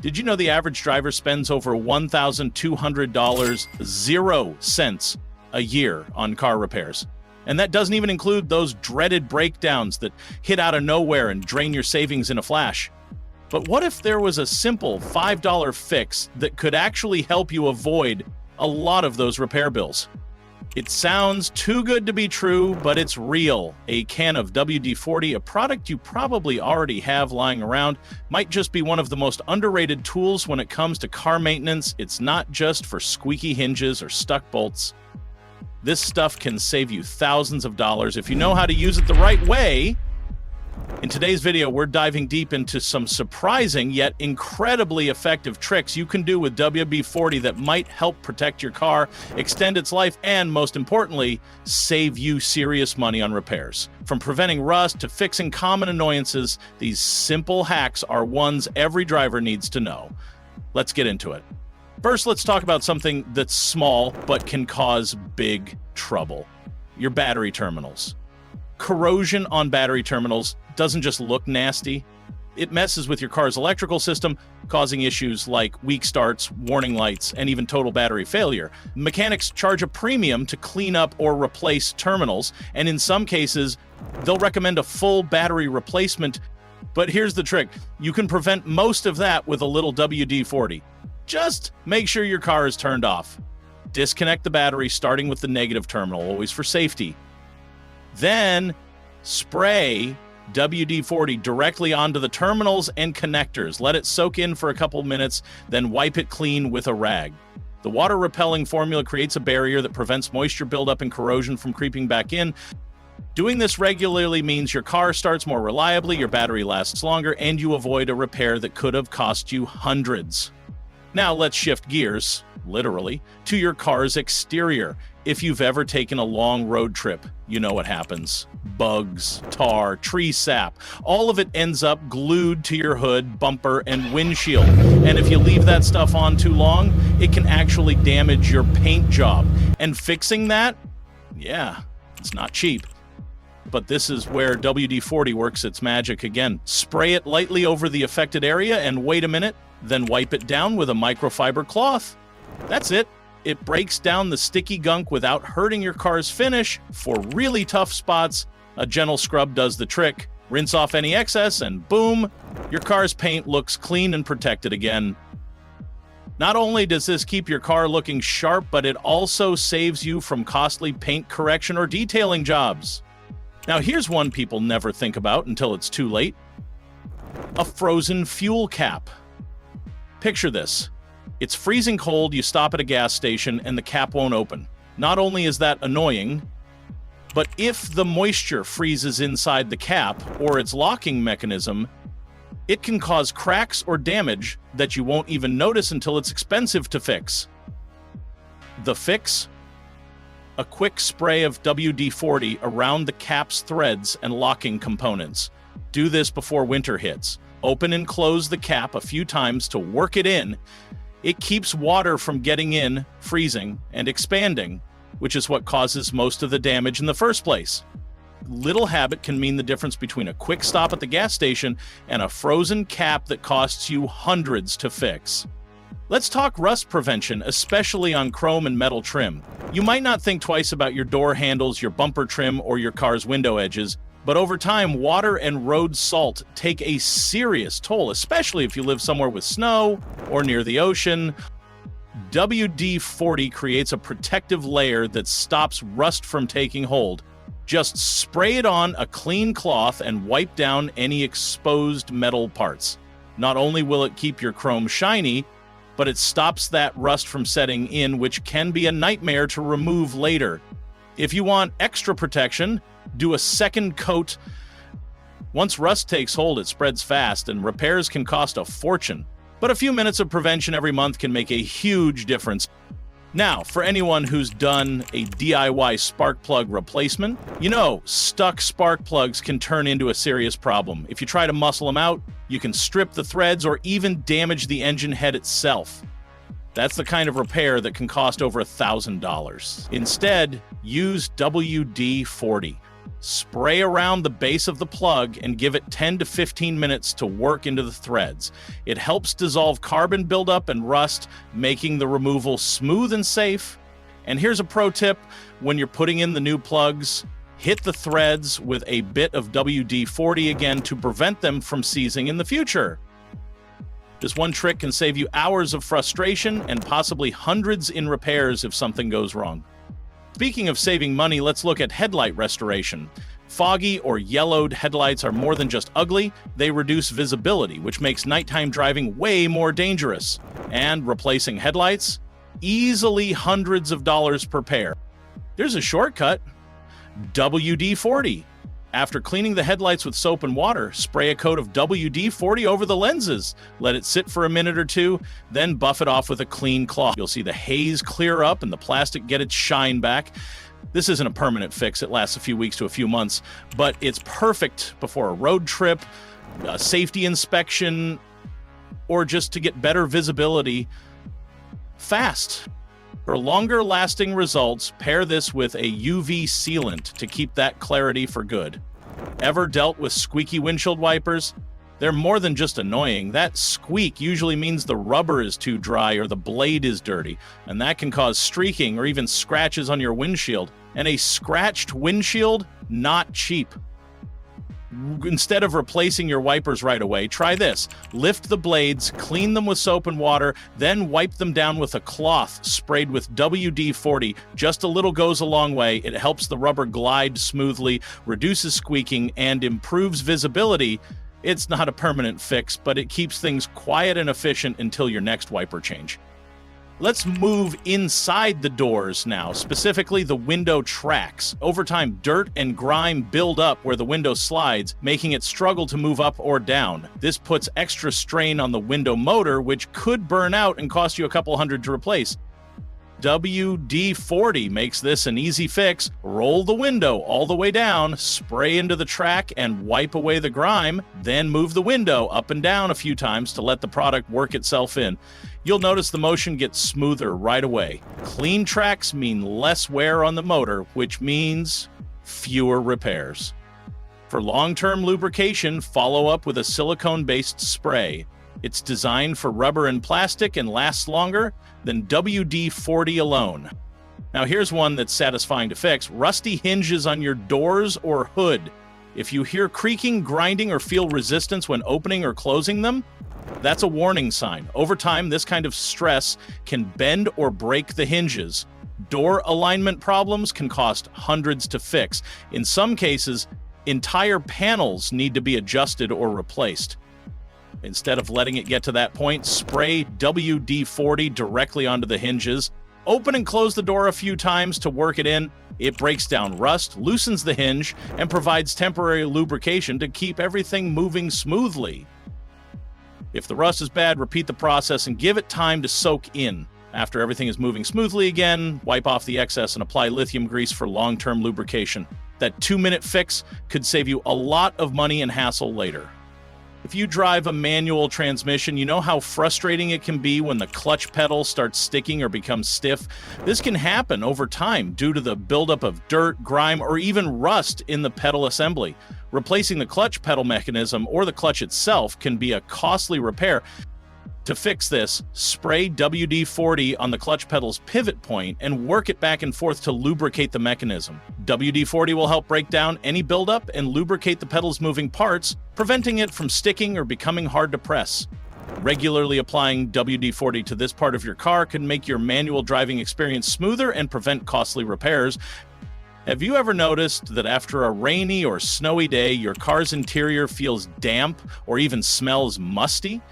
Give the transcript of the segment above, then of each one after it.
Did you know the average driver spends over $1,200 0 cents a year on car repairs? And that doesn't even include those dreaded breakdowns that hit out of nowhere and drain your savings in a flash. But what if there was a simple $5 fix that could actually help you avoid a lot of those repair bills? It sounds too good to be true, but it's real. A can of WD-40, a product you probably already have lying around, might just be one of the most underrated tools when it comes to car maintenance. It's not just for squeaky hinges or stuck bolts. This stuff can save you thousands of dollars if you know how to use it the right way. In today's video, we're diving deep into some surprising yet incredibly effective tricks you can do with WD-40 that might help protect your car, extend its life, and most importantly, save you serious money on repairs. From preventing rust to fixing common annoyances, these simple hacks are ones every driver needs to know. Let's get into it. First, let's talk about something that's small but can cause big trouble: your battery terminals. Corrosion on battery terminals doesn't just look nasty. It messes with your car's electrical system, causing issues like weak starts, warning lights, and even total battery failure. Mechanics charge a premium to clean up or replace terminals, and in some cases, they'll recommend a full battery replacement. But here's the trick: you can prevent most of that with a little WD-40. Just make sure your car is turned off. Disconnect the battery, starting with the negative terminal, always for safety. Then spray WD-40 directly onto the terminals and connectors. Let it soak in for a couple minutes, then wipe it clean with a rag. The water-repelling formula creates a barrier that prevents moisture buildup and corrosion from creeping back in. Doing this regularly means your car starts more reliably, your battery lasts longer, and you avoid a repair that could have cost you hundreds. Now let's shift gears, literally, to your car's exterior. If you've ever taken a long road trip, you know what happens. Bugs, tar, tree sap, all of it ends up glued to your hood, bumper, and windshield. And if you leave that stuff on too long, it can actually damage your paint job. And fixing that, yeah, it's not cheap. But this is where WD-40 works its magic again. Spray it lightly over the affected area and wait a minute, then wipe it down with a microfiber cloth. That's it. It breaks down the sticky gunk without hurting your car's finish. For really tough spots, a gentle scrub does the trick. Rinse off any excess and boom, your car's paint looks clean and protected again. Not only does this keep your car looking sharp, but it also saves you from costly paint correction or detailing jobs. Now here's one people never think about until it's too late: a frozen fuel cap. Picture this. It's freezing cold, you stop at a gas station, and the cap won't open. Not only is that annoying, but if the moisture freezes inside the cap or its locking mechanism, it can cause cracks or damage that you won't even notice until it's expensive to fix. The fix? A quick spray of WD-40 around the cap's threads and locking components. Do this before winter hits. Open and close the cap a few times to work it in. It keeps water from getting in, freezing, and expanding, which is what causes most of the damage in the first place. Little habit can mean the difference between a quick stop at the gas station and a frozen cap that costs you hundreds to fix. Let's talk rust prevention, especially on chrome and metal trim. You might not think twice about your door handles, your bumper trim, or your car's window edges, but over time, water and road salt take a serious toll, especially if you live somewhere with snow or near the ocean. WD-40 creates a protective layer that stops rust from taking hold. Just spray it on a clean cloth and wipe down any exposed metal parts. Not only will it keep your chrome shiny, but it stops that rust from setting in, which can be a nightmare to remove later. If you want extra protection, do a second coat. Once rust takes hold, it spreads fast, and repairs can cost a fortune. But a few minutes of prevention every month can make a huge difference. Now, for anyone who's done a DIY spark plug replacement, you know stuck spark plugs can turn into a serious problem. If you try to muscle them out, you can strip the threads or even damage the engine head itself. That's the kind of repair that can cost over $1,000. Instead, use WD-40. Spray around the base of the plug and give it 10 to 15 minutes to work into the threads. It helps dissolve carbon buildup and rust, making the removal smooth and safe. And here's a pro tip: when you're putting in the new plugs, hit the threads with a bit of WD-40 again to prevent them from seizing in the future. This one trick can save you hours of frustration and possibly hundreds in repairs if something goes wrong. Speaking of saving money, let's look at headlight restoration. Foggy or yellowed headlights are more than just ugly, they reduce visibility, which makes nighttime driving way more dangerous. And replacing headlights? Easily hundreds of dollars per pair. There's a shortcut: WD-40. After cleaning the headlights with soap and water, spray a coat of WD-40 over the lenses. Let it sit for a minute or two, then buff it off with a clean cloth. You'll see the haze clear up and the plastic get its shine back. This isn't a permanent fix. It lasts a few weeks to a few months, but it's perfect before a road trip, a safety inspection, or just to get better visibility fast. For longer-lasting results, pair this with a UV sealant to keep that clarity for good. Ever dealt with squeaky windshield wipers? They're more than just annoying. That squeak usually means the rubber is too dry or the blade is dirty, and that can cause streaking or even scratches on your windshield. And a scratched windshield? Not cheap. Instead of replacing your wipers right away, try this. Lift the blades, clean them with soap and water, then wipe them down with a cloth sprayed with WD-40. Just a little goes a long way. It helps the rubber glide smoothly, reduces squeaking, and improves visibility. It's not a permanent fix, but it keeps things quiet and efficient until your next wiper change. Let's move inside the doors now, specifically the window tracks. Over time, dirt and grime build up where the window slides, making it struggle to move up or down. This puts extra strain on the window motor, which could burn out and cost you a couple hundred to replace. WD-40 makes this an easy fix. Roll the window all the way down, spray into the track, and wipe away the grime. Then move the window up and down a few times to let the product work itself in. You'll notice the motion gets smoother right away. Clean tracks mean less wear on the motor, which means fewer repairs. For long-term lubrication, follow up with a silicone-based spray. It's designed for rubber and plastic and lasts longer than WD-40 alone. Now here's one that's satisfying to fix: rusty hinges on your doors or hood. If you hear creaking, grinding, or feel resistance when opening or closing them, that's a warning sign. Over time, this kind of stress can bend or break the hinges. Door alignment problems can cost hundreds to fix. In some cases, entire panels need to be adjusted or replaced. Instead of letting it get to that point, spray WD-40 directly onto the hinges. Open and close the door a few times to work it in. It breaks down rust, loosens the hinge, and provides temporary lubrication to keep everything moving smoothly. If the rust is bad, repeat the process and give it time to soak in. After everything is moving smoothly again, wipe off the excess and apply lithium grease for long-term lubrication. That 2-minute fix could save you a lot of money and hassle later. If you drive a manual transmission, you know how frustrating it can be when the clutch pedal starts sticking or becomes stiff. This can happen over time due to the buildup of dirt, grime, or even rust in the pedal assembly. Replacing the clutch pedal mechanism or the clutch itself can be a costly repair. To fix this, spray WD-40 on the clutch pedal's pivot point and work it back and forth to lubricate the mechanism. WD-40 will help break down any buildup and lubricate the pedal's moving parts, preventing it from sticking or becoming hard to press. Regularly applying WD-40 to this part of your car can make your manual driving experience smoother and prevent costly repairs. Have you ever noticed that after a rainy or snowy day, your car's interior feels damp or even smells musty?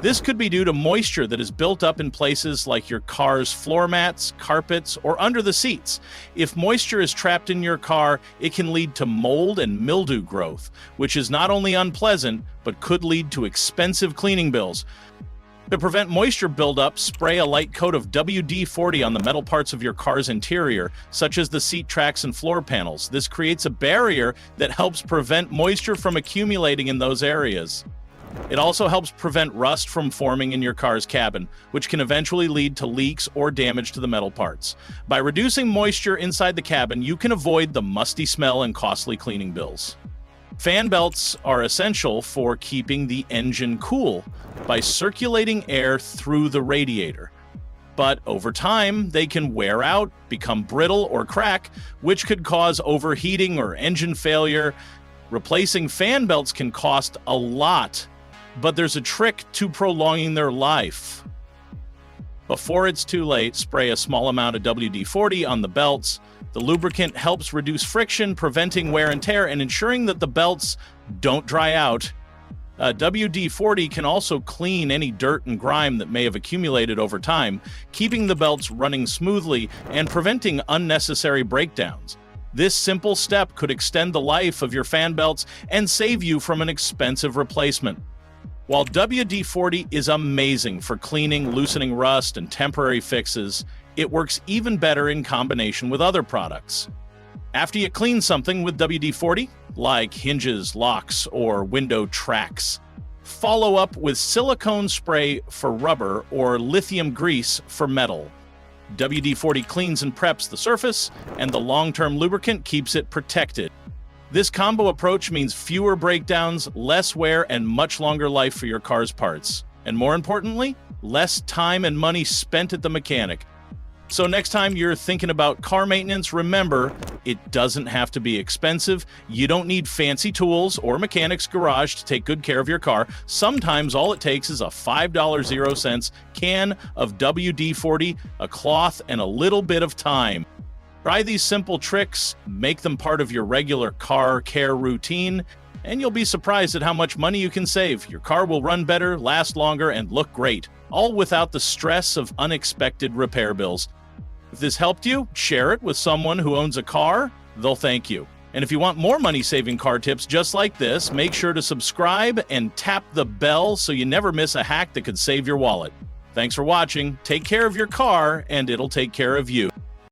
This could be due to moisture that is built up in places like your car's floor mats, carpets, or under the seats. If moisture is trapped in your car, it can lead to mold and mildew growth, which is not only unpleasant, but could lead to expensive cleaning bills. To prevent moisture buildup, spray a light coat of WD-40 on the metal parts of your car's interior, such as the seat tracks and floor panels. This creates a barrier that helps prevent moisture from accumulating in those areas. It also helps prevent rust from forming in your car's cabin, which can eventually lead to leaks or damage to the metal parts. By reducing moisture inside the cabin, you can avoid the musty smell and costly cleaning bills. Fan belts are essential for keeping the engine cool by circulating air through the radiator. But over time, they can wear out, become brittle, or crack, which could cause overheating or engine failure. Replacing fan belts can cost a lot, but there's a trick to prolonging their life. Before it's too late, spray a small amount of WD-40 on the belts. The lubricant helps reduce friction, preventing wear and tear, and ensuring that the belts don't dry out. WD-40 can also clean any dirt and grime that may have accumulated over time, keeping the belts running smoothly and preventing unnecessary breakdowns. This simple step could extend the life of your fan belts and save you from an expensive replacement. While WD-40 is amazing for cleaning, loosening rust, and temporary fixes, it works even better in combination with other products. After you clean something with WD-40, like hinges, locks, or window tracks, follow up with silicone spray for rubber or lithium grease for metal. WD-40 cleans and preps the surface, and the long-term lubricant keeps it protected. This combo approach means fewer breakdowns, less wear, and much longer life for your car's parts. And more importantly, less time and money spent at the mechanic. So next time you're thinking about car maintenance, remember, it doesn't have to be expensive. You don't need fancy tools or mechanic's garage to take good care of your car. Sometimes all it takes is a $5.00 can of WD-40, a cloth, and a little bit of time. Try these simple tricks, make them part of your regular car care routine, and you'll be surprised at how much money you can save. Your car will run better, last longer, and look great, all without the stress of unexpected repair bills. If this helped you, share it with someone who owns a car. They'll thank you. And if you want more money-saving car tips just like this, make sure to subscribe and tap the bell so you never miss a hack that could save your wallet. Thanks for watching. Take care of your car, and it'll take care of you.